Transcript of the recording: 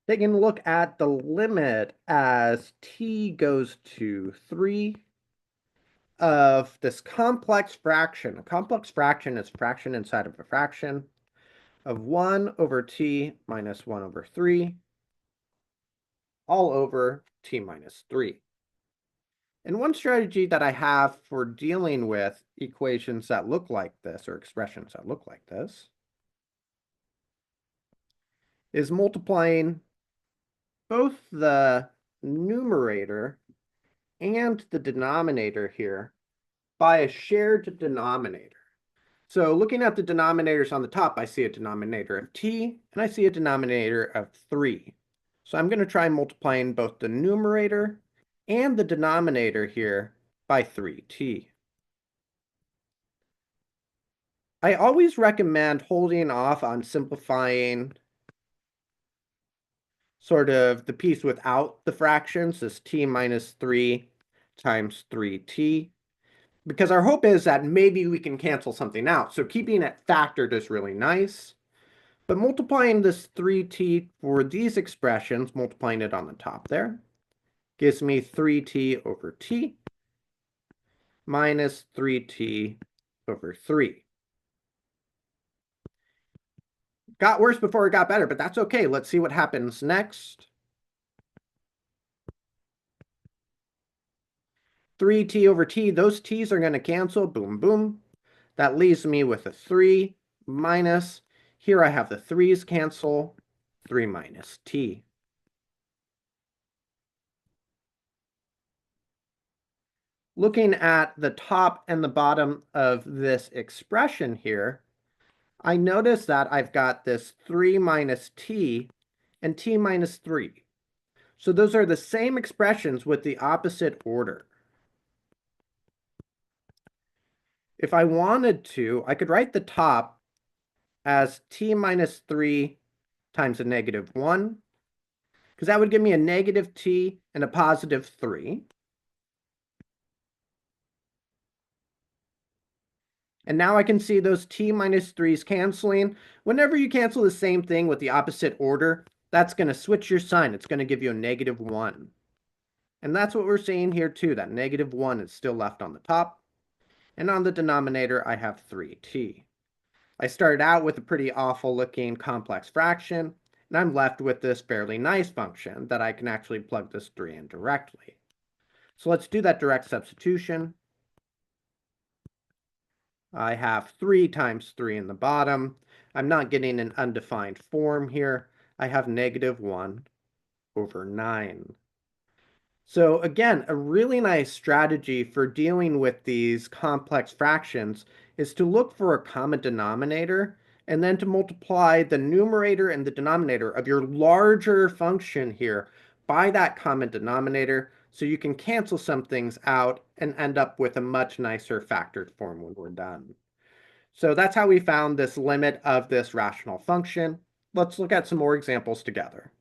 Taking a look at the limit as t goes to 3 of this complex fraction. A complex fraction is a fraction inside of a fraction of 1 over t minus 1 over 3 all over t minus 3. And one strategy that I have for dealing with equations that look like this, or expressions that look like this, is multiplying both the numerator and the denominator here by a shared denominator. So looking at the denominators on the top, I see a denominator of t and I see a denominator of 3. So I'm going to try multiplying both the numerator and the denominator here by 3t. I always recommend holding off on simplifying sort of the piece without the fractions, this t minus 3 times 3t, because our hope is that maybe we can cancel something out. So keeping it factored is really nice. But multiplying this 3t for these expressions, multiplying it on the top there, gives me 3t over t minus 3t over 3. Got worse before it got better, but that's okay. Let's see what happens next. 3t over t, those t's are going to cancel. Boom, boom. That leaves me with a 3 minus, here I have the 3's cancel, 3 minus t. Looking at the top and the bottom of this expression here, I notice that I've got this 3 minus t and t minus 3. So those are the same expressions with the opposite order. If I wanted to, I could write the top as t minus 3 times a negative 1, because that would give me a negative t and a positive 3. And now I can see those t minus 3's canceling. Whenever you cancel the same thing with the opposite order, that's going to switch your sign. It's going to give you a negative 1. And that's what we're seeing here too. That negative 1 is still left on the top. And on the denominator, I have 3t. I started out with a pretty awful looking complex fraction, and I'm left with this fairly nice function that I can actually plug this 3 in directly. So let's do that direct substitution. I have 3 times 3 in the bottom. I'm not getting an undefined form here. I have negative 1 over 9. So again, a really nice strategy for dealing with these complex fractions is to look for a common denominator and then to multiply the numerator and the denominator of your larger function here by that common denominator so you can cancel some things out and end up with a much nicer factored form when we're done. So that's how we found this limit of this rational function. Let's look at some more examples together.